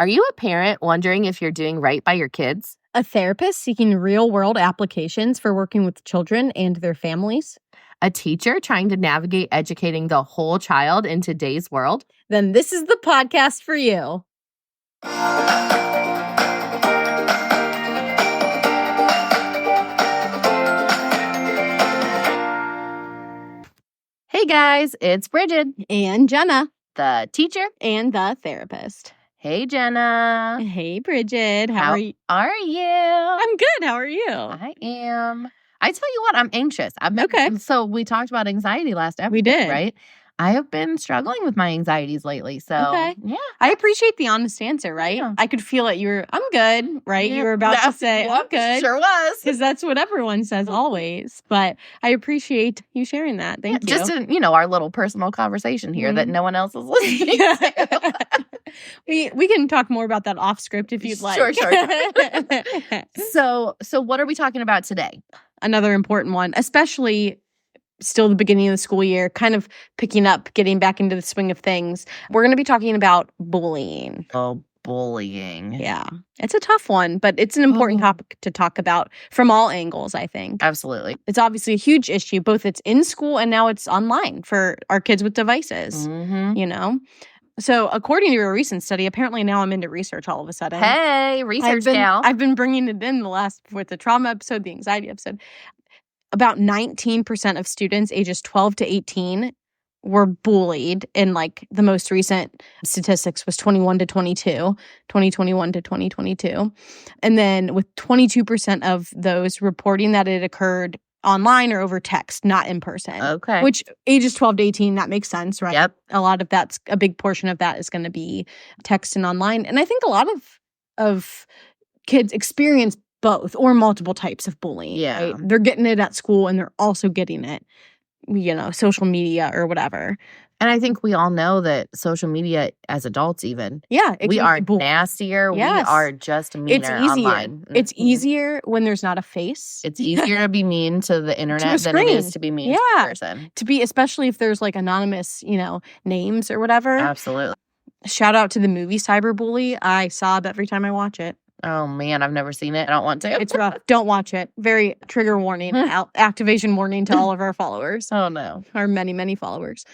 Are you a parent wondering if you're doing right by your kids? A therapist seeking real-world applications for working with children and their families? A teacher trying to navigate educating the whole child in today's world? Then this is the podcast for you. Hey guys, it's Brigid And Jenna. the teacher. And the therapist. Hey Jenna. Hey, Brigid. How are you? Are you? I'm good. How are you? I am. I tell you what, I'm anxious. Okay. So we talked about anxiety last episode, We did. right? I have been struggling with my anxieties lately. So, Okay. yeah. I appreciate the honest answer, right? Yeah. I could feel it. I'm good, right? You were about to say, I'm good. Sure was. Because that's what everyone says always. But I appreciate you sharing that. Thank you. Just in, our little personal conversation here that no one else is listening to. We can talk more about that off script if you'd like. Sure. So what are we talking about today? Another important one, especially still the beginning of the school year, kind of picking up, getting back into the swing of things. We're going to be talking about bullying. Oh, bullying. Yeah. It's a tough one, but it's an important topic to talk about from all angles, I think. Absolutely. It's obviously a huge issue. Both it's in school and now it's online for our kids with devices, So according to a recent study, apparently now I'm into research all of a sudden. Hey, research gal. I've been bringing it in with the trauma episode, the anxiety episode. About 19% of students ages 12 to 18 were bullied in the most recent statistics was 2021 to 2022. And then with 22% of those reporting that it occurred online or over text, not in person. Okay. Which ages 12 to 18, that makes sense, right? Yep. A big portion of that is going to be text and online. And I think a lot of kids experience both or multiple types of bullying. Yeah. Right? They're getting it at school and they're also getting it, social media or whatever. And I think we all know that social media, as adults even, we are nastier. Yes. We are just meaner it's easier. online. It's easier when there's not a face. It's easier to be mean to the internet than it is to be mean to a person. Especially if there's anonymous, names or whatever. Absolutely. Shout out to the movie Cyberbully. I sob every time I watch it. Oh, man, I've never seen it. I don't want to. It's rough. Don't watch it. Very trigger warning, activation warning to all of our followers. Oh, no. Our many, many followers.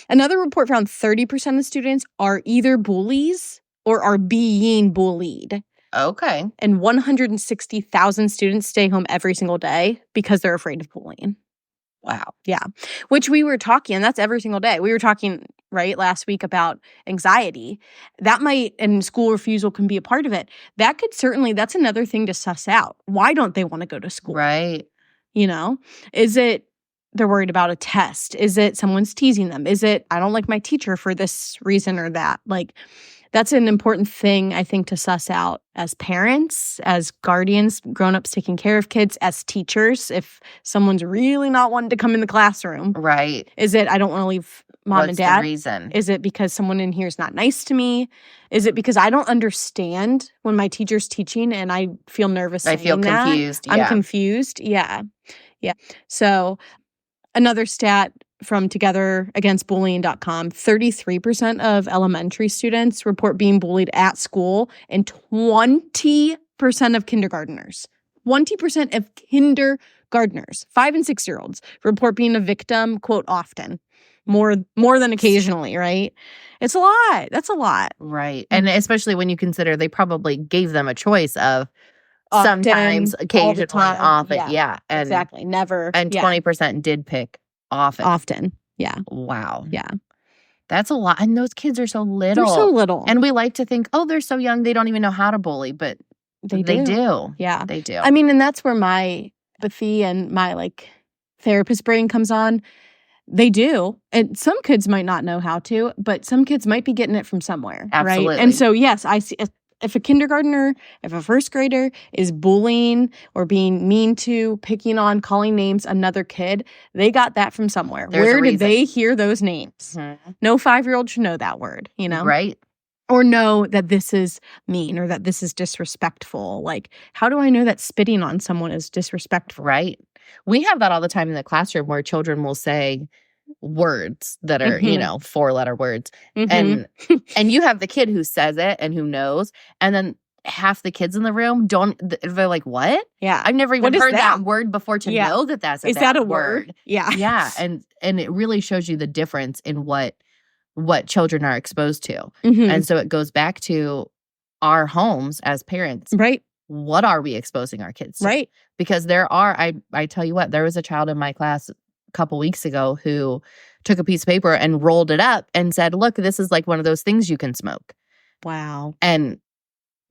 Another report found 30% of students are either bullies or are being bullied. Okay. And 160,000 students stay home every single day because they're afraid of bullying. Wow. Yeah. Which we were talking, and that's every single day. We were talking, last week about anxiety. That might, and school refusal can be a part of it. That's another thing to suss out. Why don't they want to go to school? Right. Is it they're worried about a test? Is it someone's teasing them? Is it, I don't like my teacher for this reason or that? That's an important thing, I think, to suss out as parents, as guardians, grown-ups taking care of kids, as teachers, if someone's really not wanting to come in the classroom. Right. Is it, I don't want to leave mom and dad? What's the reason? Is it because someone in here is not nice to me? Is it because I don't understand when my teacher's teaching and I feel nervous saying that? I feel confused. Yeah. I'm confused. Yeah. Yeah. So another stat from togetheragainstbullying.com, 33% of elementary students report being bullied at school, and 20% of kindergartners. 20% of kindergartners, 5 and 6-year-olds, report being a victim, quote, often. More than occasionally, right? It's a lot. That's a lot. Right. And especially when you consider they probably gave them a choice of often, sometimes, occasionally, often. Yeah. And exactly. Never. And 20% did pick often. Often. Yeah. Wow. Yeah. That's a lot. And those kids are so little. They're so little. And we like to think, they're so young, they don't even know how to bully. But they do. Yeah. They do. I mean, and that's where my empathy and my therapist brain comes on. They do. And some kids might not know how to, but some kids might be getting it from somewhere. Absolutely. Right? And so, yes, I see. If a kindergartner, if a first grader is bullying or being mean to, picking on, calling names another kid, they got that from somewhere. Where did they hear those names? Mm-hmm. No 5-year-old should know that word, Right. Or know that this is mean or that this is disrespectful. How do I know that spitting on someone is disrespectful? Right. We have that all the time in the classroom where children will say, words that are, 4-letter words. Mhm. And you have the kid who says it and who knows, and then half the kids in the room they're like, what? Yeah. I've never even heard that word before to Yeah. know that that's Is that a word? Yeah. Yeah. And it really shows you the difference in what children are exposed to. Mhm. And so it goes back to our homes as parents. Right. What are we exposing our kids to? Right. Because there are, I tell you what, there was a child in my class a couple weeks ago who took a piece of paper and rolled it up and said, look, this is like one of those things you can smoke. Wow. And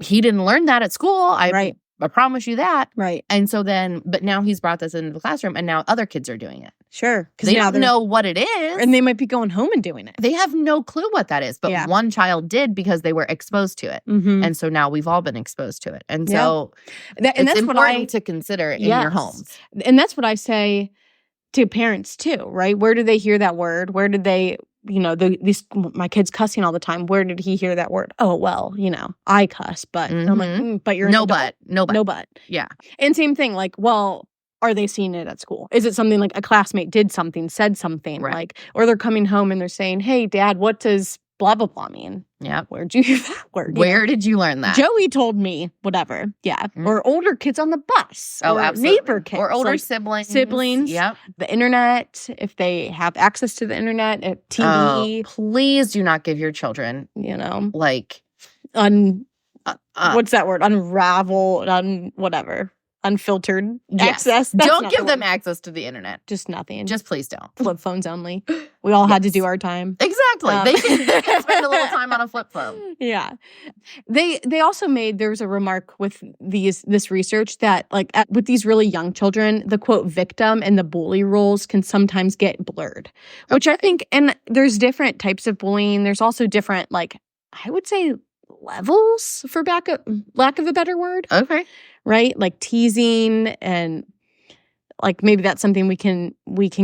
he didn't learn that at school. I promise you that. Right. And so then, but now he's brought this into the classroom and now other kids are doing it. Sure. They don't know what it is. And they might be going home and doing it. They have no clue what that is. But one child did because they were exposed to it. Mm-hmm. And so now we've all been exposed to it. And so that's important to consider in your homes. And that's what I say to parents too, right? Where do they hear that word? Where did they, my kid's cussing all the time. Where did he hear that word? Oh, well, I cuss, but I'm like, but you're no but. Yeah. And same thing, like, well, are they seeing it at school? Is it something like a classmate did something, said something, like, or they're coming home and they're saying, hey, Dad, what does blah, blah, blah mean? Yeah. Where'd you hear that word? Where did you learn that? Joey told me, whatever. Yeah. Mm-hmm. Or older kids on the bus. Oh, or absolutely. Neighbor kids. Or older siblings. Yep. The internet, if they have access to the internet, TV. Oh, please do not give your children, like. What's that word? Unravel, whatever. Unfiltered access. Don't give them access to the internet. Just nothing. Just please don't. Flip phones only. We all had to do our time. Exactly. They can spend a little time on a flip phone. Yeah. They also made, there was a remark with this research that like with these really young children, the quote victim and the bully roles can sometimes get blurred, which I think, and there's different types of bullying. There's also different, like, I would say levels for lack of a better word. Okay. Right? Like teasing and like maybe that's something we can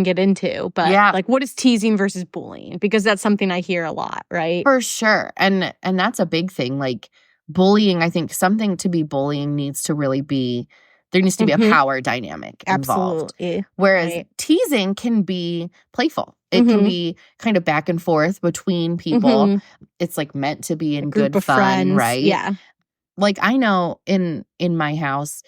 get into. But like what is teasing versus bullying? Because that's something I hear a lot, right? For sure. And that's a big thing. Like bullying, I think something to be bullying needs to really be, there needs to be a power dynamic involved. Absolutely. Whereas teasing can be playful. It can be kind of back and forth between people. It's like meant to be in good fun, friends, right? Yeah. Like I know in my house,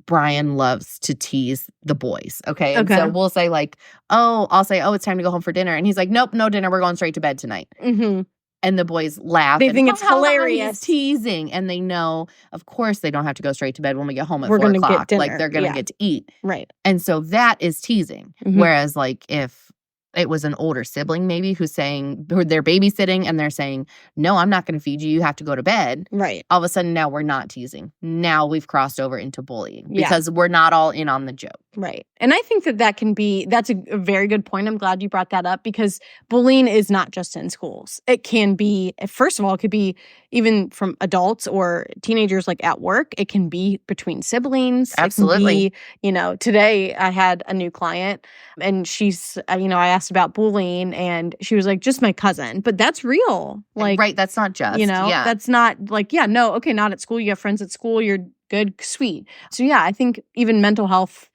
Brian loves to tease the boys. Okay. And so we'll say like, I'll say, it's time to go home for dinner. And he's like, nope, no dinner. We're going straight to bed tonight. Mm-hmm. And the boys laugh. They think it's hilarious. He's teasing. And they know, of course, they don't have to go straight to bed when we get home at 4 o'clock. Like they're going to get to eat. Right. And so that is teasing. Mm-hmm. Whereas like if it was an older sibling maybe who they're babysitting and they're saying, no, I'm not going to feed you. You have to go to bed. Right. All of a sudden now we're not teasing. Now we've crossed over into bullying because we're not all in on the joke. Right. And I think that's a very good point. I'm glad you brought that up because bullying is not just in schools. It can be, first of all, it could be even from adults or teenagers like at work. It can be between siblings. Absolutely. It can be, today I had a new client and she's, I asked about bullying and she was like, just my cousin. But that's real. Like, right. That's not just, that's not like, not at school. You have friends at school. You're good, sweet. So I think even mental health,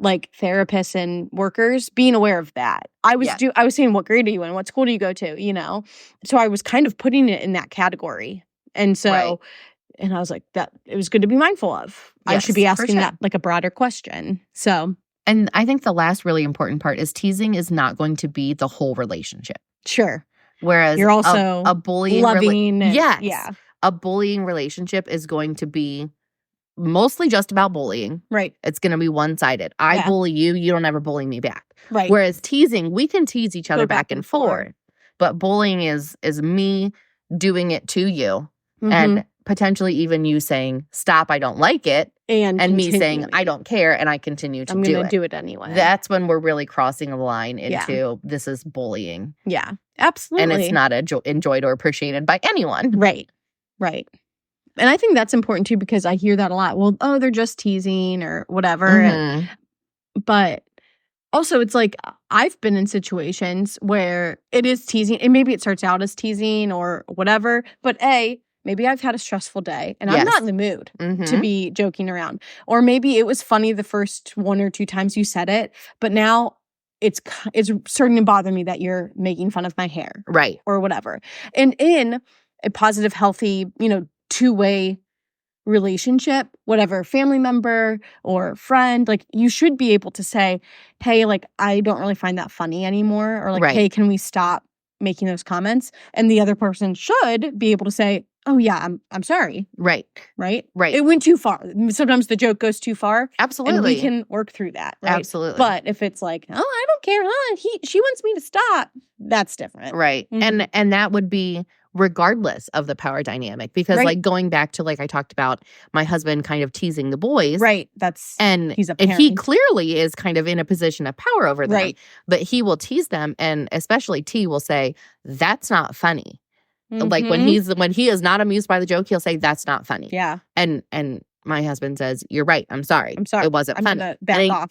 like therapists and workers being aware of that. I was saying, what grade are you in? What school do you go to? So I was kind of putting it in that category. And so, and I was like, that it was good to be mindful of. Yes, I should be asking that like a broader question. So. And I think the last really important part is teasing is not going to be the whole relationship. Sure. Whereas you're also a bullying loving. A bullying relationship is going to be mostly just about bullying. Right. It's going to be one-sided. I bully you, you don't ever bully me back. Right. Whereas teasing, we can tease each other back and forth. But bullying is me doing it to you and potentially even you saying, stop, I don't like it. And me saying, I don't care, and I continue to do it. I'm going to do it anyway. That's when we're really crossing a line into this is bullying. Yeah, absolutely. And it's not enjoyed or appreciated by anyone. Right. And I think that's important too because I hear that a lot. Well, they're just teasing or whatever. But also it's like I've been in situations where it is teasing and maybe it starts out as teasing or whatever. But maybe I've had a stressful day and I'm not in the mood to be joking around. Or maybe it was funny the first 1 or 2 times you said it, but now it's starting to bother me that you're making fun of my hair. Right. Or whatever. And in a positive, healthy, two-way relationship, whatever, family member or friend, like you should be able to say, hey, like I don't really find that funny anymore, or like, Right. hey, can we stop making those comments? And the other person should be able to say, oh yeah, I'm sorry. Right. It went too far. Sometimes the joke goes too far. Absolutely. And we can work through that. Right? Absolutely. But if it's like, oh, I don't care, she wants me to stop, that's different. Right. Mm-hmm. And that would be regardless of the power dynamic, because like going back to like I talked about my husband kind of teasing the boys. Right. He's a parent. And he clearly is kind of in a position of power over them. Right. But he will tease them, and especially T will say, that's not funny. Mm-hmm. Like when he is not amused by the joke, he'll say, that's not funny. Yeah. And my husband says, you're right. I'm sorry. It wasn't funny. Back off.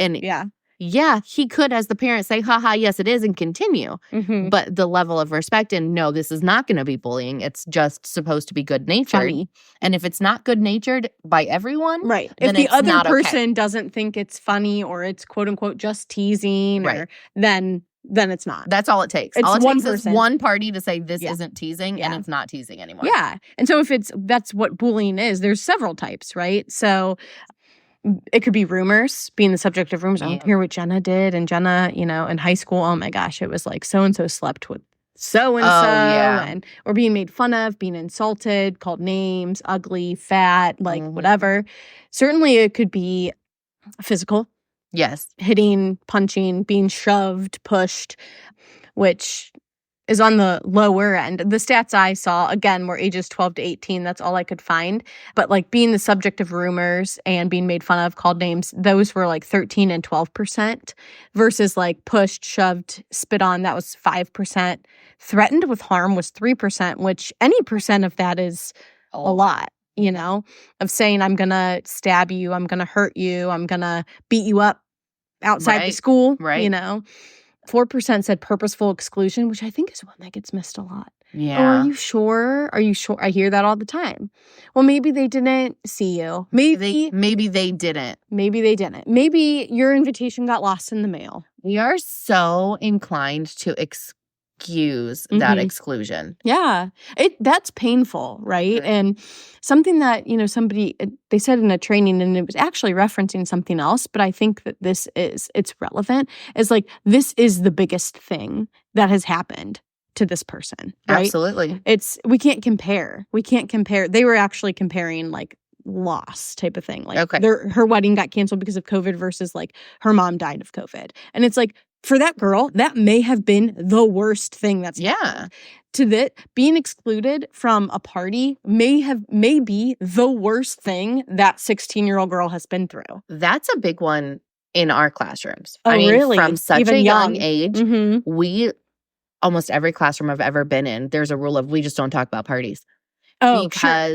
Yeah, he could, as the parent, say, haha, yes, it is, and continue. Mm-hmm. But the level of respect and no, this is not going to be bullying. It's just supposed to be good-natured. Funny. And if it's not good-natured by everyone, right. If the other person doesn't think it's funny or it's quote-unquote just teasing, right. then it's not. That's all it takes. It's all it one takes person. Is one party to say this isn't teasing and it's not teasing anymore. Yeah. And so that's what bullying is. There's several types, right? So it could be rumors, being the subject of rumors. I hear what Jenna did. And Jenna, in high school, oh my gosh, it was like so-and-so slept with so-and-so. And or being made fun of, being insulted, called names, ugly, fat, like whatever. Certainly it could be physical. Yes. Hitting, punching, being shoved, pushed, which is on the lower end. The stats I saw, again, were ages 12 to 18. That's all I could find. But like being the subject of rumors and being made fun of, called names, those were like 13 and 12%, versus like pushed, shoved, spit on, that was 5%. Threatened with harm was 3%, which any percent of that is a lot, of saying I'm going to stab you, I'm going to hurt you, I'm going to beat you up outside the school, right. 4% said purposeful exclusion, which I think is one that gets missed a lot. Yeah. Oh, are you sure? Are you sure? I hear that all the time. Well, maybe they didn't see you. Maybe they didn't. Maybe they didn't. Maybe your invitation got lost in the mail. We are so inclined to excuse that exclusion. Yeah. That's painful, right? And something that, somebody, they said in a training, and it was actually referencing something else, but I think that it's relevant, is like, this is the biggest thing that has happened to this person, right? Absolutely. We can't compare. They were actually comparing like loss type of thing. Like her wedding got canceled because of COVID versus like her mom died of COVID. And it's like, for that girl, that may have been the worst thing that's happened. To that, being excluded from a party may be the worst thing that 16-year-old girl has been through. That's a big one in our classrooms. Oh, really? From such Even a young age, we, almost every classroom I've ever been in, there's a rule of we just don't talk about parties. Oh,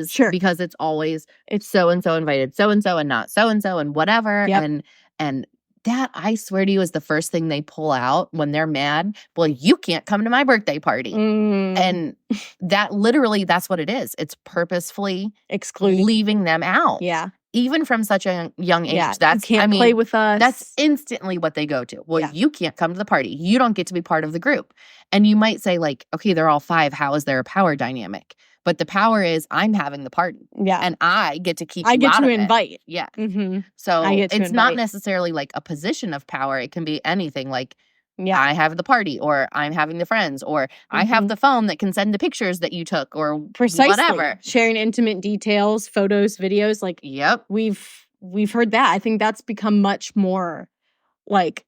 sure. Because it's always, it's so-and-so invited so-and-so and not so-and-so and whatever. Yep. And that, I swear to you, is the first thing they pull out when they're mad. Well, you can't come to my birthday party. And that literally, that's what it is. It's purposefully excluding, leaving them out. Yeah. Even from such a young age. Yeah. You can't play with us. That's instantly what they go to. Well, you can't come to the party. You don't get to be part of the group. And you might say like, okay, they're all 5. How is there a power dynamic? But the power is I'm having the party. Yeah. And I get to keep you out of it. I get to invite. Yeah. So it's not necessarily like a position of power. It can be anything like I have the party, or I'm having the friends, or I have the phone that can send the pictures that you took, or whatever. Sharing intimate details, photos, videos. Like, we've heard that. I think that's become much more like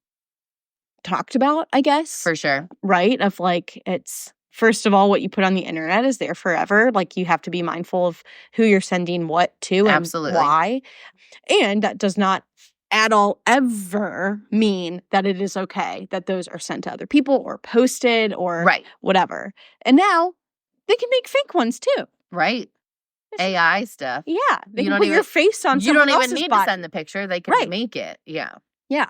talked about, I guess. For sure. Right? Of like, it's, first of all, what you put on the internet is there forever. Like, you have to be mindful of who you're sending what to and why. And that does not at all ever mean that it is okay that those are sent to other people or posted or whatever. And now they can make fake ones too. Right. AI stuff. Yeah. They can put your face on someone else's You don't even need to send the picture. They can make it. Yeah. Yeah.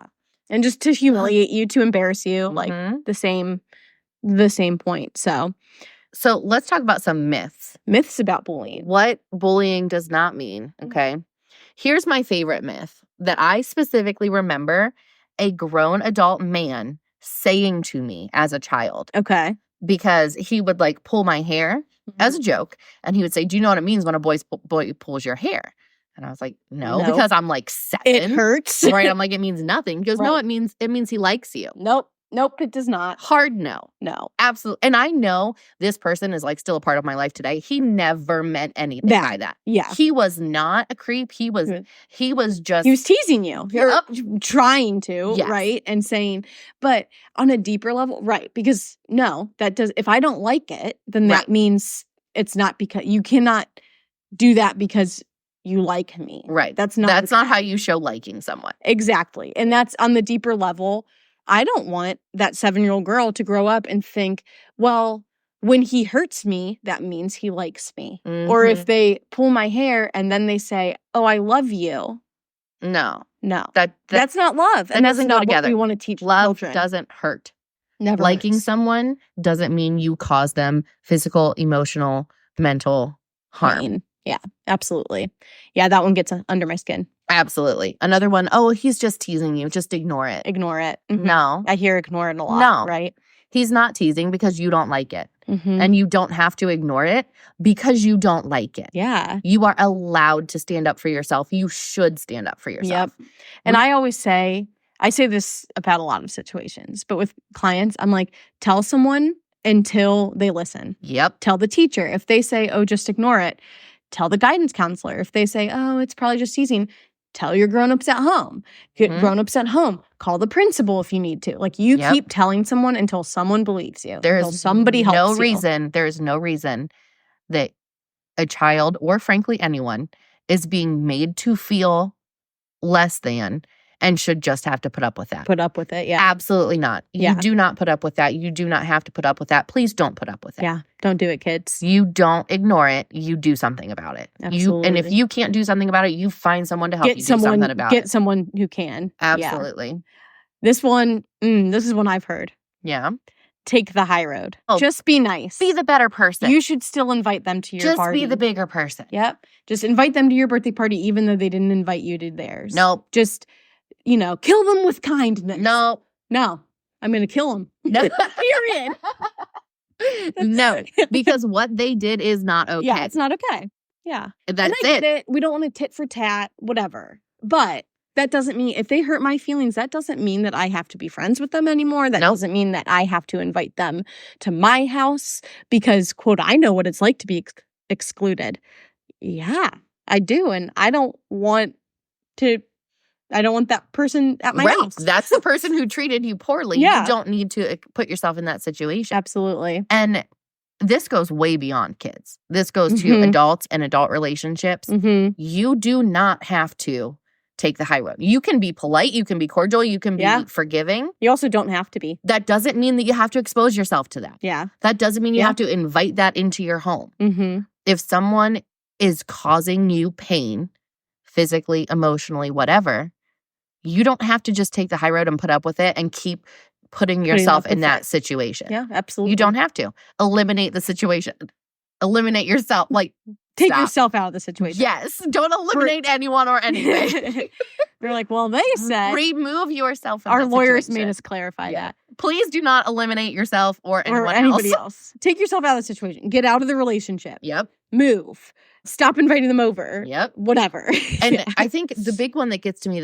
And just to humiliate you, to embarrass you, like the same point. So let's talk about some myths. Myths about bullying. What bullying does not mean, okay? Here's my favorite myth that I specifically remember a grown adult man saying to me as a child. Okay. Because he would like pull my hair as a joke. And he would say, do you know what it means when a boy pulls your hair? And I was like, no, because I'm like 7. It hurts. Right. I'm like, it means nothing. He goes, no, it means he likes you. Nope, it does not. Hard no. No. Absolutely. And I know this person is like still a part of my life today. He never meant anything by that. Yeah. He was not a creep. He was just. He was teasing you. Or trying to, right? And saying, but on a deeper level, right. Because no, that does, if I don't like it, then that means it's not because, you cannot do that because you like me. Right. That's not how you show liking someone. Exactly. And that's on the deeper level. I don't want that 7-year-old girl to grow up and think, well, when he hurts me, that means he likes me. Mm-hmm. Or if they pull my hair and then they say, oh, I love you. No. That's not love. And that's not what we want to teach love children. Doesn't hurt. Never Liking hurts. someone doesn't mean you cause them physical, emotional, mental harm. Pain. Yeah, absolutely. Yeah, that one gets under my skin. Absolutely. Another one, oh, he's just teasing you. Just ignore it. Ignore it. Mm-hmm. No. I hear ignore it a lot. No. Right? He's not teasing because you don't like it. Mm-hmm. And you don't have to ignore it because you don't like it. Yeah. You are allowed to stand up for yourself. You should stand up for yourself. Yep. And I always say, I say this about a lot of situations, but with clients, I'm like, tell someone until they listen. Yep. Tell the teacher. If they say, oh, just ignore it, tell the guidance counselor. If they say, oh, it's probably just teasing, tell your grown-ups at home. Get grown-ups at home. Call the principal if you need to. Like, you keep telling someone until someone believes you. There's somebody helps you. There is no reason that a child, or frankly anyone, is being made to feel less than and should just have to put up with that. Put up with it, yeah. Absolutely not. You do not put up with that. You do not have to put up with that. Please don't put up with it. Yeah, don't do it, kids. You don't ignore it. You do something about it. Absolutely. And if you can't do something about it, you find someone to help you do something about it. Get someone who can. Absolutely. Yeah. This one, this is one I've heard. Yeah. Take the high road. Oh, just be nice. Be the better person. You should still invite them to your party. Just be the bigger person. Yep. Just invite them to your birthday party even though they didn't invite you to theirs. Nope. Just, kill them with kindness. No. I'm going to kill them. No. Period. No. Because what they did is not okay. Yeah, it's not okay. Yeah. That's it. We don't want to tit for tat, whatever. But that doesn't mean, if they hurt my feelings, that doesn't mean that I have to be friends with them anymore. That doesn't mean that I have to invite them to my house because, quote, I know what it's like to be excluded. Yeah, I do. And I don't want that person at my house. That's the person who treated you poorly. Yeah. You don't need to put yourself in that situation. Absolutely. And this goes way beyond kids. This goes to adults and adult relationships. Mm-hmm. You do not have to take the high road. You can be polite. You can be cordial. You can be forgiving. You also don't have to be. That doesn't mean that you have to expose yourself to that. Yeah. That doesn't mean you have to invite that into your home. Mm-hmm. If someone is causing you pain, physically, emotionally, whatever, you don't have to just take the high road and put up with it and keep putting yourself in that situation. Yeah, absolutely. You don't have to. Eliminate the situation. Eliminate yourself. Like, take yourself out of the situation. Yes. Don't eliminate anyone or anything. They're like, well, they said. Remove yourself from our lawyers made us clarify that. Please do not eliminate yourself or anybody else. Take yourself out of the situation. Get out of the relationship. Yep. Move. Stop inviting them over. Yep. Whatever. And I think the big one that gets to me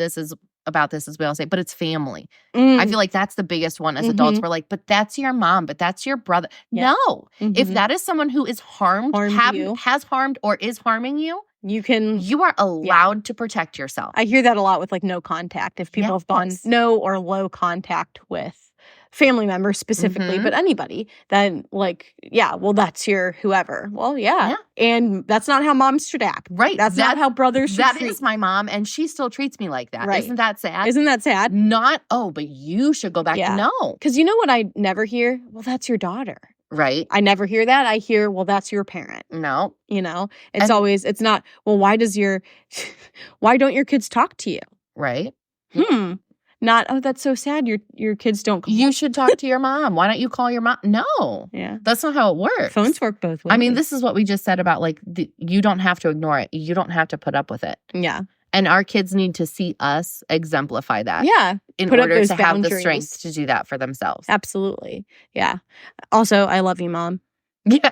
about this is we all say, but it's family. I feel like that's the biggest one as adults. We're like, but that's your mom, but that's your brother. Yeah. No. If that is someone who is has harmed or is harming you, you are allowed to protect yourself. I hear that a lot with like no contact. If people have gone no or low contact with family members specifically, but anybody, then like, that's your whoever. Well, yeah. And that's not how moms should act. Right. That's not how brothers should treat. That is my mom, and she still treats me like that. Right. Isn't that sad? Isn't that sad? Not, but you should go back. No. Because you know what I never hear? Well, that's your daughter. Right. I never hear that. I hear, well, that's your parent. No. It's not, well, why don't your kids talk to you? Right. Not, oh, that's so sad. Your kids don't call. You should talk to your mom. Why don't you call your mom? No. Yeah. That's not how it works. Phones work both ways. I mean, this is what we just said about like, you don't have to ignore it. You don't have to put up with it. Yeah. And our kids need to see us exemplify that. Yeah. In order to have the strength to do that for themselves. Absolutely. Yeah. Also, I love you, Mom. Yeah.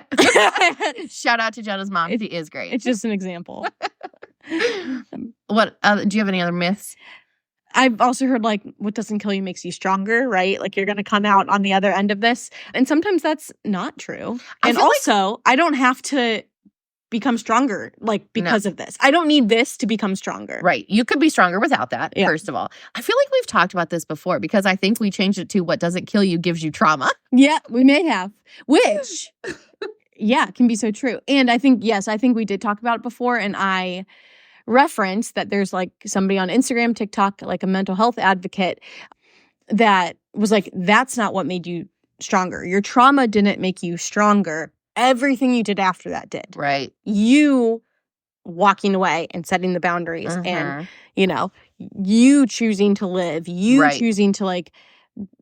Shout out to Jenna's mom. She is great. It's just an example. What do you have any other myths? I've also heard, like, what doesn't kill you makes you stronger, right? Like, you're going to come out on the other end of this. And sometimes that's not true. And also, I don't have to become stronger, like, because of this. I don't need this to become stronger. Right. You could be stronger without that, first of all. I feel like we've talked about this before because I think we changed it to what doesn't kill you gives you trauma. Yeah, we may have. Which, can be so true. And I think we did talk about it before. And I referenced that there's, like, somebody on Instagram, TikTok, like a mental health advocate that was like, that's not what made you stronger. Your trauma didn't make you stronger. Everything you did after that did. Right. You walking away and setting the boundaries and, you choosing to live, choosing to, like,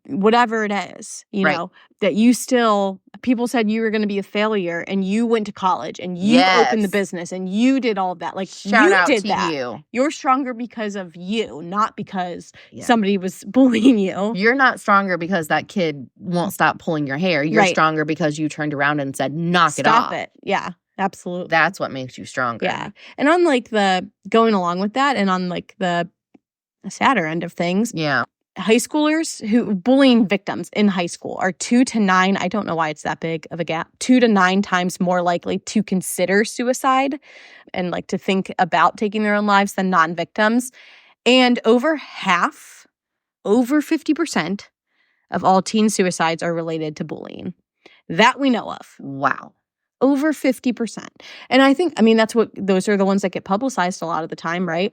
whatever it is, you know, that you still, people said you were going to be a failure and you went to college and you opened the business and you did all of that. Like, shout out did to that. you. You're stronger because of you, not because somebody was bullying you. You're not stronger because that kid won't stop pulling your hair. You're stronger because you turned around and said, knock it off. Stop it. Yeah, absolutely. That's what makes you stronger. Yeah. And on, like, the going along with that and on, like, the sadder end of things. Yeah. High schoolers bullying victims in high school are 2 to 9. I don't know why it's that big of a gap. 2 to 9 times more likely to consider suicide and, like, to think about taking their own lives than non-victims. And over 50% of all teen suicides are related to bullying. That we know of. Wow. Over 50%. And I think, those are the ones that get publicized a lot of the time, right?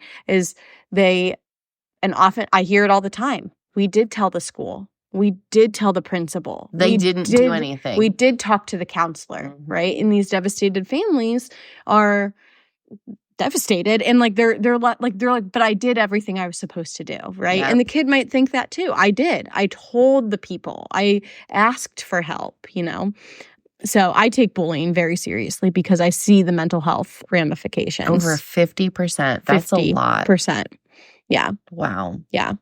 And often, I hear it all the time. We did tell the school. We did tell the principal. They didn't do anything. We did talk to the counselor, right? And these devastated families are devastated. And, like, they're like, but I did everything I was supposed to do, right? Yeah. And the kid might think that too. I did. I told the people. I asked for help, So I take bullying very seriously because I see the mental health ramifications. Over 50%. That's 50%. A lot. Yeah. Wow. Yeah.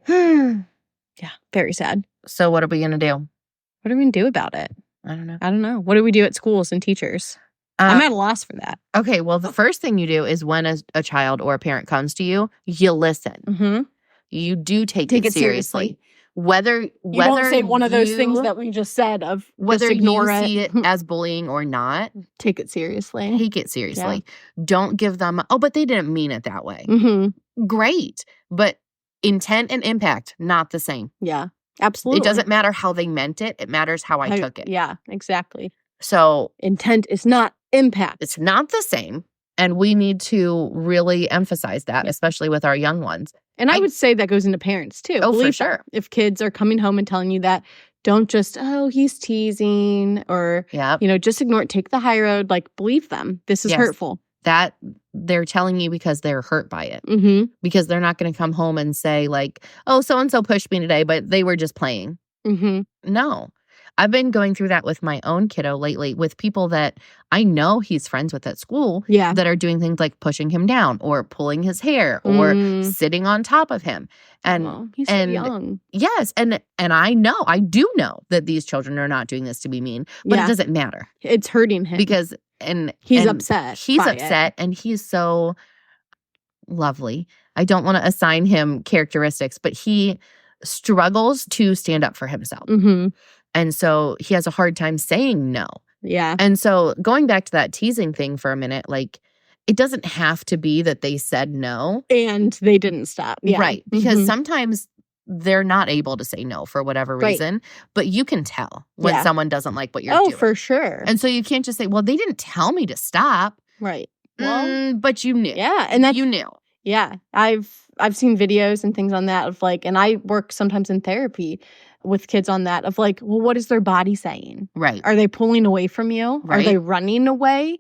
Yeah. Very sad. So what are we going to do? What are we going to do about it? I don't know. What do we do at schools and teachers? I'm at a loss for that. Okay. Well, the first thing you do is when a child or a parent comes to you, you listen. Mm-hmm. You do take it seriously. Whether you don't say one of those things that we just said of whether ignore you see it as bullying or not, take it seriously. Yeah. Don't give them, but they didn't mean it that way. Mm-hmm. Great. But intent and impact, not the same. Yeah, absolutely. It doesn't matter how they meant it. It matters how I took it. Yeah, exactly. So intent is not impact. It's not the same. And we need to really emphasize that, especially with our young ones. And I would say that goes into parents, too. Oh, for sure. If kids are coming home and telling you that, don't just, he's teasing or, just ignore it. Take the high road. Like, believe them. This is hurtful. That they're telling you because they're hurt by it. Mm-hmm. Because they're not going to come home and say, like, oh, so-and-so pushed me today, but they were just playing. Mm-hmm. No. I've been going through that with my own kiddo lately with people that I know he's friends with at school that are doing things like pushing him down or pulling his hair or sitting on top of him. And he's so young. Yes. And I do know that these children are not doing this to be mean, but it doesn't matter. It's hurting him. Because he's upset. He's upset and he's so lovely. I don't want to assign him characteristics, but he struggles to stand up for himself. Mm-hmm. And so he has a hard time saying no. Yeah. And so going back to that teasing thing for a minute, like, it doesn't have to be that they said no. And they didn't stop. Yeah. Right. Because sometimes they're not able to say no for whatever reason. But you can tell when someone doesn't like what you're doing. Oh, for sure. And so you can't just say, well, they didn't tell me to stop. Right. Well, but you knew. Yeah. And that's, you knew. Yeah. I've seen videos and things on that of, like, and I work sometimes in therapy with kids on that of, like, well, what is their body saying? Right. Are they pulling away from you? Right. Are they running away?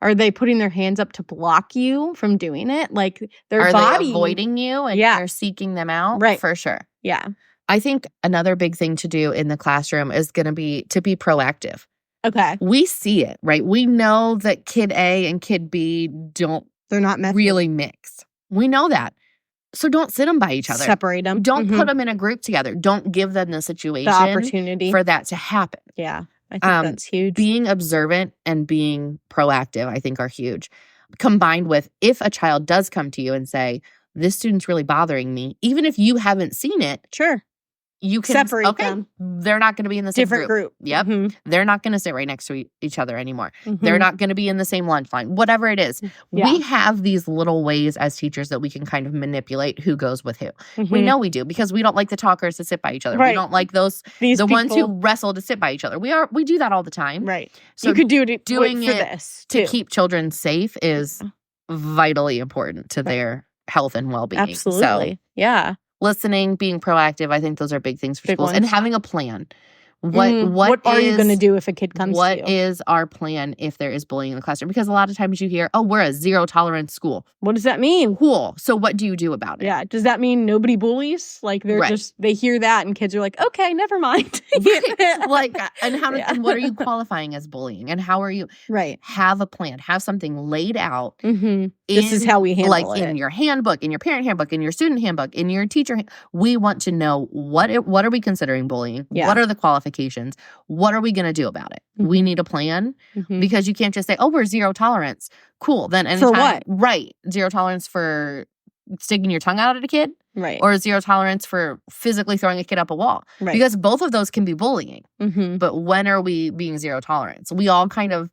Are they putting their hands up to block you from doing it? Like, their body. Are they avoiding you and they're seeking them out? Right. For sure. Yeah. I think another big thing to do in the classroom is going to be proactive. Okay. We see it, right? We know that kid A and kid B don't They're not messy. really mix. We know that. So don't sit them by each other. Separate them. Don't put them in a group together. Don't give them the situation, the opportunity for that to happen. Yeah, I think that's huge. Being observant and being proactive, I think, are huge. Combined with, if a child does come to you and say, this student's really bothering me, even if you haven't seen it, sure, you can separate them. They're not going to be in the same different group. Yep. They're not going to sit right next to each other anymore. They're not going to be in the same lunch line, whatever it is. Yeah. We have these little ways as teachers that we can kind of manipulate who goes with who. We know we do, because we don't like the talkers to sit by each other. Right. We don't like the ones who wrestle to sit by each other. We do that all the time. Right. So you could doing it for this to keep children safe is vitally important to their health and well-being. Absolutely. So, yeah. listening, being proactive, I think those are big things for schools. Ones. And having a plan. What are you going to do if a kid comes to you? What is our plan if there is bullying in the classroom? Because a lot of times you hear, oh, we're a zero tolerance school. What does that mean? Cool. So what do you do about it? Yeah. Does that mean nobody bullies? Like they hear that and kids are like, okay, never mind. Like, and what are you qualifying as bullying? And how are you? Right. Have a plan. Have something laid out. This is how we handle it. Like in your handbook, in your parent handbook, in your student handbook, in your teacher we want to know what are we considering bullying? Yeah. What are the qualifications? What are we going to do about it? We need a plan, because you can't just say, oh, we're zero tolerance. Cool. Then anytime, for what? Right. Zero tolerance for sticking your tongue out at a kid. Right. Or zero tolerance for physically throwing a kid up a wall. Right. Because both of those can be bullying. But when are we being zero tolerance? We all kind of,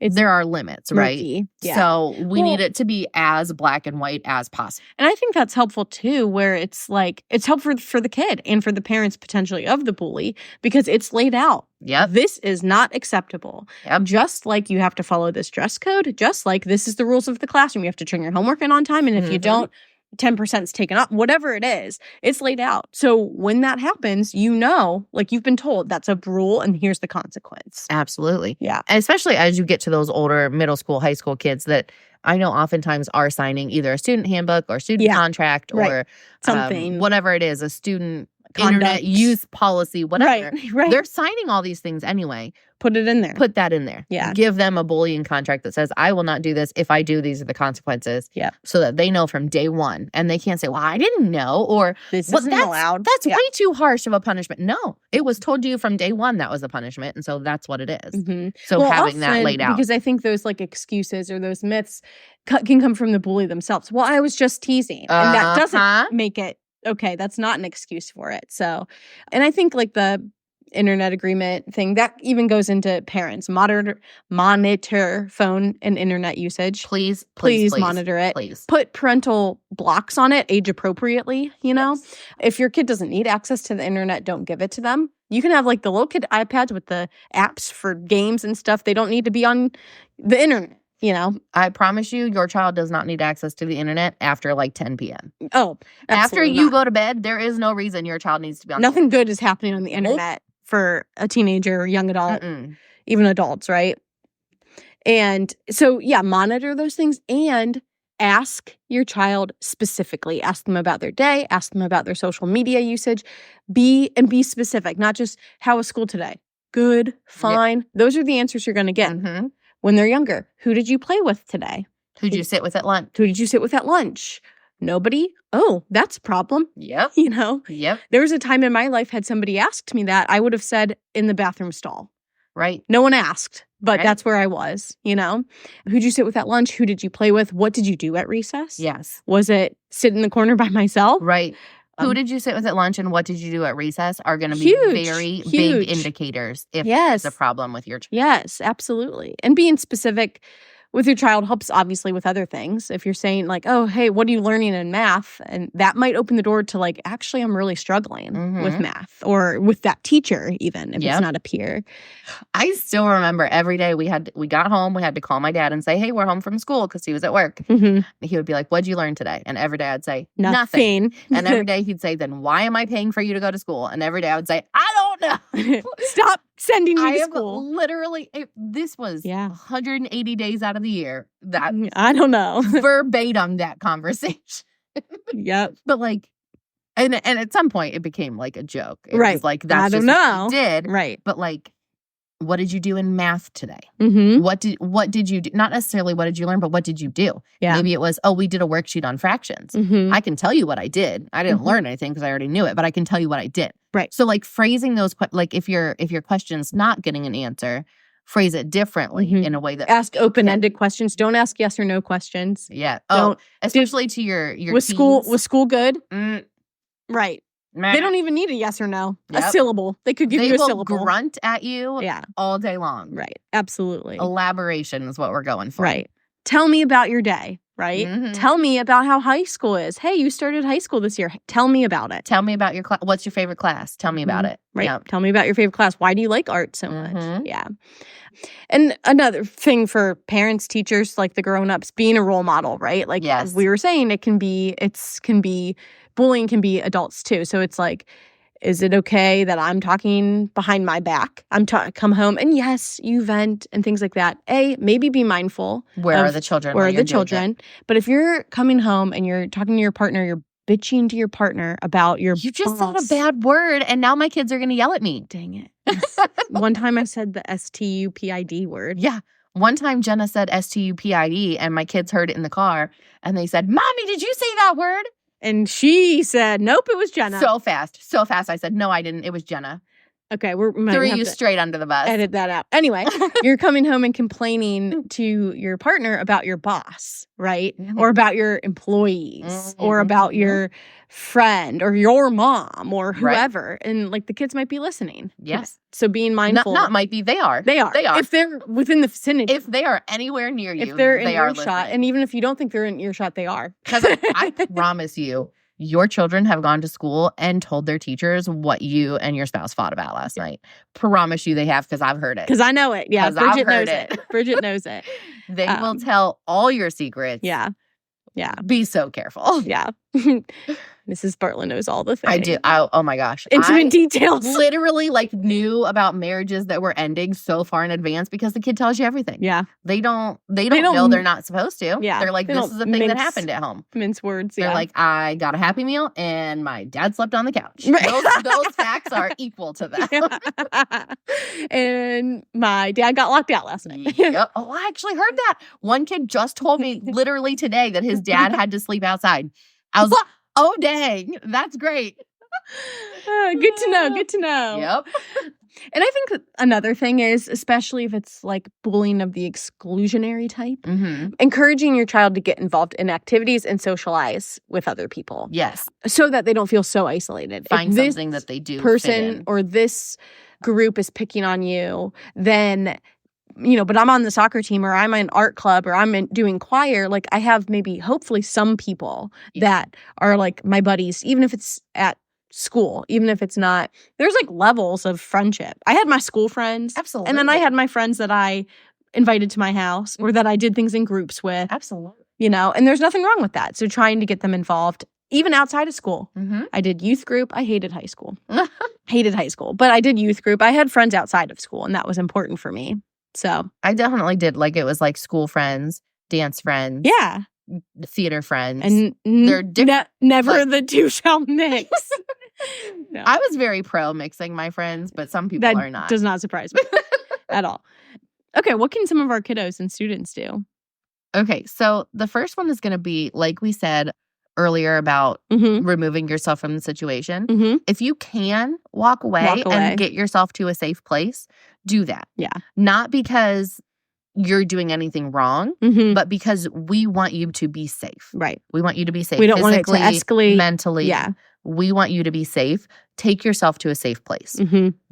there are limits, murky. Right? Yeah. So we need it to be as black and white as possible. And I think that's helpful too, where it's like, it's helpful for the kid and for the parents potentially of the bully, because it's laid out. Yep. This is not acceptable. Yep. Just like you have to follow this dress code, just like this is the rules of the classroom. You have to turn your homework in on time. And if you don't, 10% is taken up, whatever it is, it's laid out. So when that happens, like you've been told that's a rule and here's the consequence. Absolutely. Yeah. And especially as you get to those older middle school, high school kids that I know oftentimes are signing either a student handbook or student contract or something, whatever it is, a student conduct, internet use policy, whatever. Right. They're signing all these things anyway. Put it in there. Put that in there. Yeah. Give them a bullying contract that says, I will not do this. If I do, these are the consequences. Yeah. So that they know from day one. And they can't say, well, I didn't know. Or this isn't allowed. That's way too harsh of a punishment. No, it was told to you from day one that was a punishment. And so that's what it is. So having that laid out. Because I think those like excuses or those myths can come from the bully themselves. Well, I was just teasing. And that doesn't make it okay. That's not an excuse for it. So, and I think like the internet agreement thing that even goes into parents monitor phone and internet usage. Please monitor it. Please put parental blocks on it, age appropriately. If your kid doesn't need access to the internet, don't give it to them. You can have like the little kid iPads with the apps for games and stuff. They don't need to be on the internet. I promise you, your child does not need access to the internet after like 10 p.m. Oh, after you go to bed, there is no reason your child needs to be on. Nothing good is happening on the internet for a teenager or young adult, even adults, right? And so, monitor those things and ask your child specifically. Ask them about their day. Ask them about their social media usage. Be specific, not just how was school today? Good, fine. Yep. Those are the answers you're going to get when they're younger. Who did you play with today? Who did you sit with at lunch? Who did you sit with at lunch? Nobody? Oh, that's a problem. Yep. Yep. There was a time in my life, had somebody asked me that, I would have said in the bathroom stall. Right. No one asked, but that's where I was, Who'd you sit with at lunch? Who did you play with? What did you do at recess? Yes. Was it sit in the corner by myself? Right. Who did you sit with at lunch and what did you do at recess are going to be very big indicators if there's a problem with your child. Yes, absolutely. And being specific with your child helps obviously with other things. If you're saying like, oh, hey, what are you learning in math? And that might open the door to like, actually, I'm really struggling with math or with that teacher, even if it's not a peer. I still remember every day we got home, we had to call my dad and say, hey, we're home from school because he was at work. He would be like, what'd you learn today? And every day I'd say, nothing. And every day he'd say, then why am I paying for you to go to school? And every day I would say, I don't know. Stop sending me to school. Literally, this was 180 days out of the year. That I don't know. Verbatim that conversation. Yep. But like, and at some point it became like a joke. It right. was like, that's I don't just know. what he did. Right. But like, what did you do in math today? Mm-hmm. What did you do? Not necessarily what did you learn, but what did you do? Yeah. Maybe it was, we did a worksheet on fractions. Mm-hmm. I can tell you what I did. I didn't learn anything because I already knew it, but I can tell you what I did. Right. So like phrasing those, like if your question's not getting an answer, phrase it differently in a way that ask open-ended questions. Don't ask yes or no questions. Yeah. Especially to your was teens. Was school good? Right. Meh. They don't even need a yes or no. A syllable. They could give you a syllable. They will grunt at you all day long. Right. Absolutely. Elaboration is what we're going for. Right. Tell me about your day. Right? Mm-hmm. Tell me about how high school is. Hey, you started high school this year. Tell me about it. Tell me about your class. What's your favorite class? Tell me about it. Right. Yep. Tell me about your favorite class. Why do you like art so much? Yeah. And another thing for parents, teachers, like the grown-ups, being a role model, right? Like we were saying, bullying can be adults too. So it's like, is it okay that I'm talking behind my back? Come home and yes, you vent and things like that. Maybe be mindful. Where are the children? Where are the children? But if you're coming home and you're talking to your partner, you're bitching to your partner about your You just said a bad word and now my kids are going to yell at me. Dang it. One time I said the STUPID word. Yeah. One time Jenna said STUPID and my kids heard it in the car and they said, Mommy, did you say that word? And she said, nope, it was Jenna. So fast. I said, no, I didn't. It was Jenna. Okay, threw you straight under the bus. Edit that out. Anyway, you're coming home and complaining to your partner about your boss, right? Or about your employees or about your friend or your mom or whoever. Right. And like the kids might be listening. Yes. So being mindful. Not might be. They are. They are. If they're within the vicinity. If they are anywhere near you, if they're in earshot. Listening. And even if you don't think they're in earshot, they are. Because I promise you, your children have gone to school and told their teachers what you and your spouse fought about last night. Promise you they have, because I've heard it. Because I know it. Yeah, Brigid knows it. Brigid knows it. They will tell all your secrets. Yeah. Yeah. Be so careful. Yeah. Mrs. Bartlett knows all the things. I do. Oh my gosh. Intimate details. Literally knew about marriages that were ending so far in advance because the kid tells you everything. Yeah. They don't know they're not supposed to. Yeah. They're like, this is a thing that happened at home. Mince words. They're like, I got a Happy Meal and my dad slept on the couch. Those facts are equal to them. Yeah. And my dad got locked out last night. Yep. Oh, I actually heard that. One kid just told me literally today that his dad had to sleep outside. I was like, oh, dang. That's great. Good to know. Good to know. Yep. And I think that another thing is, especially if it's like bullying of the exclusionary type, encouraging your child to get involved in activities and socialize with other people. Yes. So that they don't feel so isolated. Find something that they do. Person or this group is picking on you, then, but I'm on the soccer team or I'm in art club or I'm doing choir. Like I have hopefully some people that are like my buddies, even if it's at school, even if it's not, there's levels of friendship. I had my school friends. Absolutely. And then I had my friends that I invited to my house or that I did things in groups with. Absolutely. And there's nothing wrong with that. So trying to get them involved, even outside of school. I did youth group. I hated high school. But I did youth group. I had friends outside of school and that was important for me. So I definitely did. It was school friends, dance friends. Yeah. Theater friends. And they're different. Never the two shall mix. No. I was very pro mixing my friends, but some people are not. That does not surprise me at all. Okay, what can some of our kiddos and students do? Okay, so the first one is going to be, like we said earlier about removing yourself from the situation. If you can walk away and get yourself to a safe place, do that. Yeah. Not because you're doing anything wrong, but because we want you to be safe. Right. We want you to be safe. We don't want it to escalate. Mentally. Yeah. We want you to be safe. Take yourself to a safe place.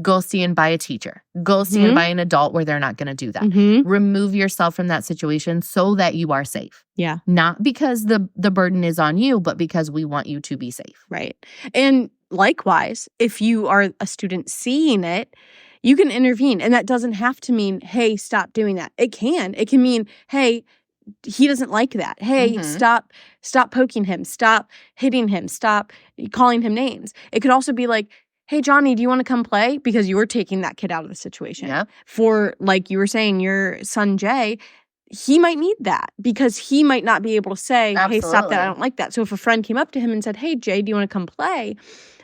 Go see and buy a teacher. Go see and buy an adult where they're not going to do that. Remove yourself from that situation so that you are safe. Yeah. Not because the burden is on you, but because we want you to be safe. Right. And likewise, if you are a student seeing it, you can intervene. And that doesn't have to mean, hey, stop doing that. It can. It can mean, hey, he doesn't like that. Hey, stop poking him. Stop hitting him. Stop calling him names. It could also be like, hey, Johnny, do you want to come play? Because you were taking that kid out of the situation. Yeah. For, like you were saying, your son, Jay, he might need that because he might not be able to say, hey, stop that. I don't like that. So if a friend came up to him and said, hey, Jay, do you want to come play?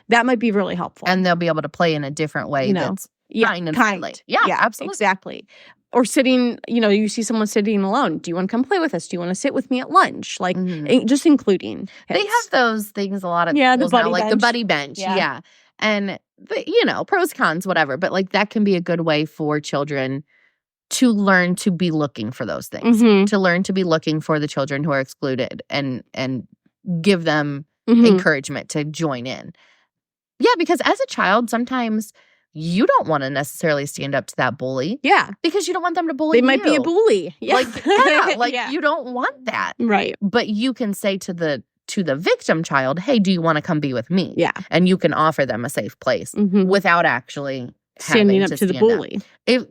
That might be really helpful. And they'll be able to play in a different way that's kind and friendly. Yeah, absolutely. Exactly. Or sitting, you see someone sitting alone. Do you want to come play with us? Do you want to sit with me at lunch? Like, just including kids. They have those things a lot of the buddy now, like bench. the buddy bench. Yeah. And, pros, cons, whatever. But, like, that can be a good way for children to learn to be looking for those things, to learn to be looking for the children who are excluded and give them encouragement to join in. Yeah, because as a child, sometimes you don't want to necessarily stand up to that bully. Yeah. Because you don't want them to bully you. They might be a bully. Yeah. You don't want that. Right. But you can say to the victim child, hey, do you want to come be with me? Yeah. And you can offer them a safe place without actually standing up to the bully.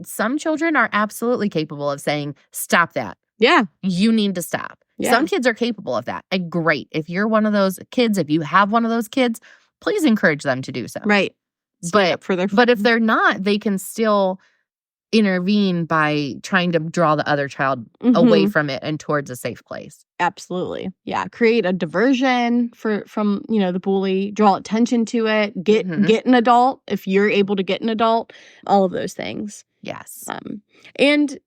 Some children are absolutely capable of saying, stop that. Yeah. You need to stop. Yeah. Some kids are capable of that. And great. If you're one of those kids, if you have one of those kids, please encourage them to do so. Right. But if they're not, they can still intervene by trying to draw the other child away from it and towards a safe place. Absolutely. Yeah. Create a diversion from the bully, draw attention to it, get an adult if you're able to get an adult, all of those things. Yes. And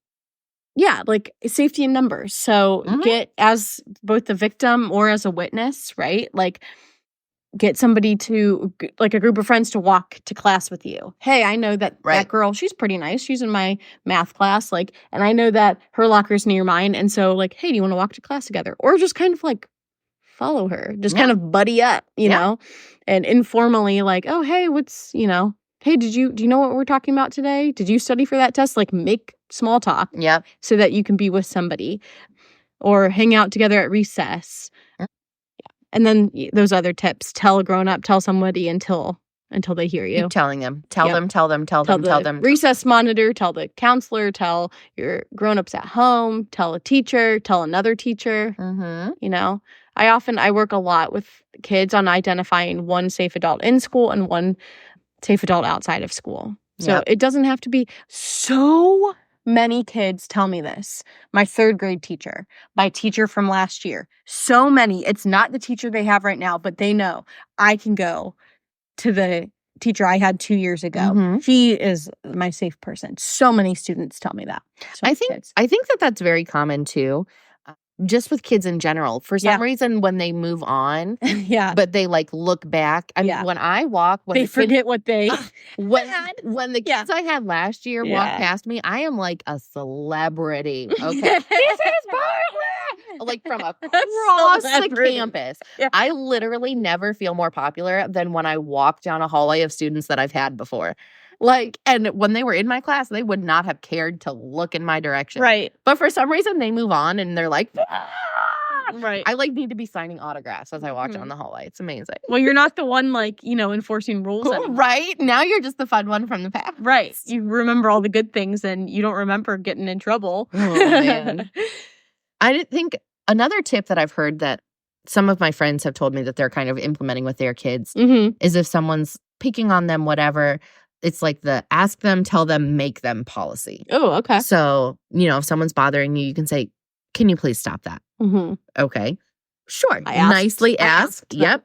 yeah, like safety in numbers. So get as both the victim or as a witness, right? Like get somebody to, like a group of friends to walk to class with you. Hey, I know that girl, she's pretty nice. She's in my math class. Like, and I know that her locker's near mine. And so like, hey, do you want to walk to class together? Or just kind of like follow her, just kind of buddy up, you know, and informally like, oh, hey, hey, do you know what we're talking about today? Did you study for that test? Like make small talk. Yep. So that you can be with somebody or hang out together at recess. And then those other tips, tell a grown-up, tell somebody until they hear you. Keep telling them. Tell them. Recess monitor, tell the counselor, tell your grown-ups at home, tell a teacher, tell another teacher. I work a lot with kids on identifying one safe adult in school and one safe adult outside of school. So it doesn't have to be so many kids tell me this. My third grade teacher, my teacher from last year. So many. It's not the teacher they have right now, but they know I can go to the teacher I had 2 years ago. She is my safe person. So many students tell me that. I think that's very common too. Just with kids in general. For some reason, when they move on, but they like look back. I mean, when I walk, they forget what they when the kids I had last year walk past me, I am like a celebrity. Okay, this is Barbara. Like from across the campus. Yeah. I literally never feel more popular than when I walk down a hallway of students that I've had before. Like, and when they were in my class, they would not have cared to look in my direction. Right. But for some reason, they move on and they're like, right. I like need to be signing autographs as I walk down the hallway. It's amazing. Well, you're not the one like, enforcing rules. Right. Now you're just the fun one from the past. Right. You remember all the good things and you don't remember getting in trouble. Oh, man. I didn't think another tip that I've heard that some of my friends have told me that they're kind of implementing with their kids is if someone's picking on them, whatever, it's like the ask them, tell them, make them policy. Oh, okay. So, if someone's bothering you, you can say, can you please stop that? Okay. Sure. Nicely asked. Yep.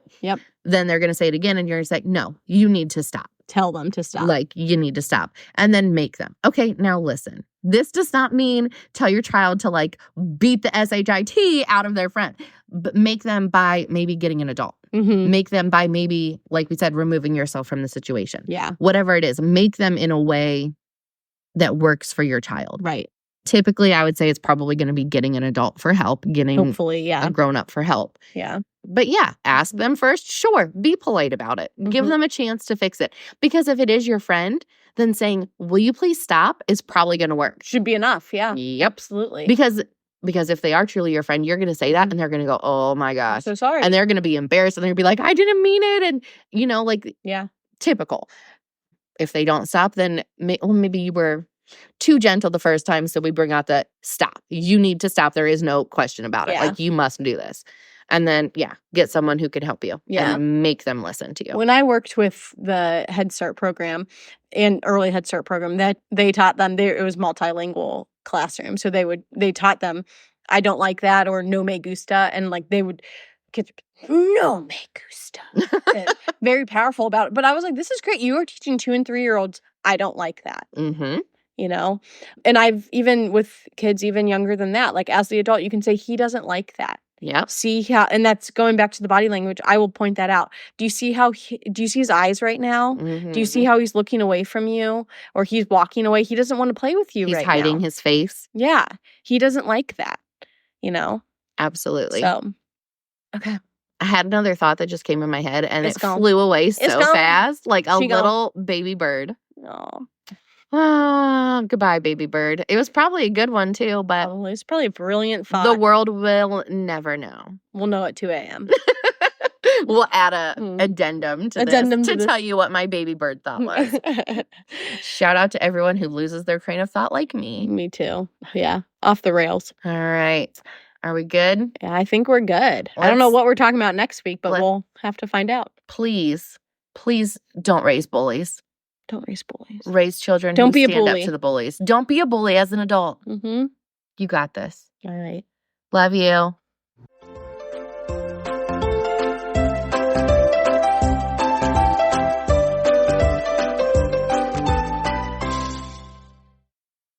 Then they're going to say it again and you're going to say, no, you need to stop. Tell them to stop. Like, you need to stop. And then make them. Okay, now listen. This does not mean tell your child to like beat the SHIT out of their friend. But make them by maybe getting an adult. Make them by maybe, like we said, removing yourself from the situation. Yeah. Whatever it is, make them in a way that works for your child. Right. Typically, I would say it's probably going to be getting an adult for help, getting hopefully, a grown-up for help. Yeah. But ask them first. Sure, be polite about it. Give them a chance to fix it. Because if it is your friend, then saying, will you please stop is probably going to work. Should be enough, yeah. Yep. Absolutely. Because if they are truly your friend, you're going to say that and they're going to go, oh my gosh. I'm so sorry. And they're going to be embarrassed and they're going to be like, I didn't mean it. And, typical. If they don't stop, then maybe you were too gentle the first time. So we bring out the stop. You need to stop. There is no question about it. Like, you must do this. And then, get someone who can help you and make them listen to you. When I worked with the Head Start program and early Head Start program, that they taught them, it was multilingual classroom. So they taught them, I don't like that, or no me gusta. And like kids, no me gusta. Very powerful about it. But I was like, this is great. You are teaching 2 and 3-year-olds, I don't like that. Mm-hmm. You know? And I've even with kids even younger than that, like as the adult, you can say he doesn't like that. Yep. See how, and that's going back to the body language. I will point that out. Do you see how, do you see his eyes right now? Mm-hmm. Do you see how he's looking away from you or he's walking away? He doesn't want to play with you right now. He's hiding his face. Yeah. He doesn't like that, you know? Absolutely. So, okay. I had another thought that just came in my head and it flew away so fast, like a little baby bird. Oh. Goodbye, baby bird. It was probably a good one too, but it's probably a brilliant thought. The world will never know. We'll know at 2 a.m. We'll add a addendum to this to tell you what my baby bird thought was. Shout out to everyone who loses their train of thought like me. Me too. Yeah. Off the rails. All right. Are we good? Yeah, I think we're good. I don't know what we're talking about next week, but we'll have to find out. Please don't raise bullies. Don't raise bullies. Raise children who stand up to the bullies. Don't be a bully as an adult. Mm-hmm. You got this. All right. Love you.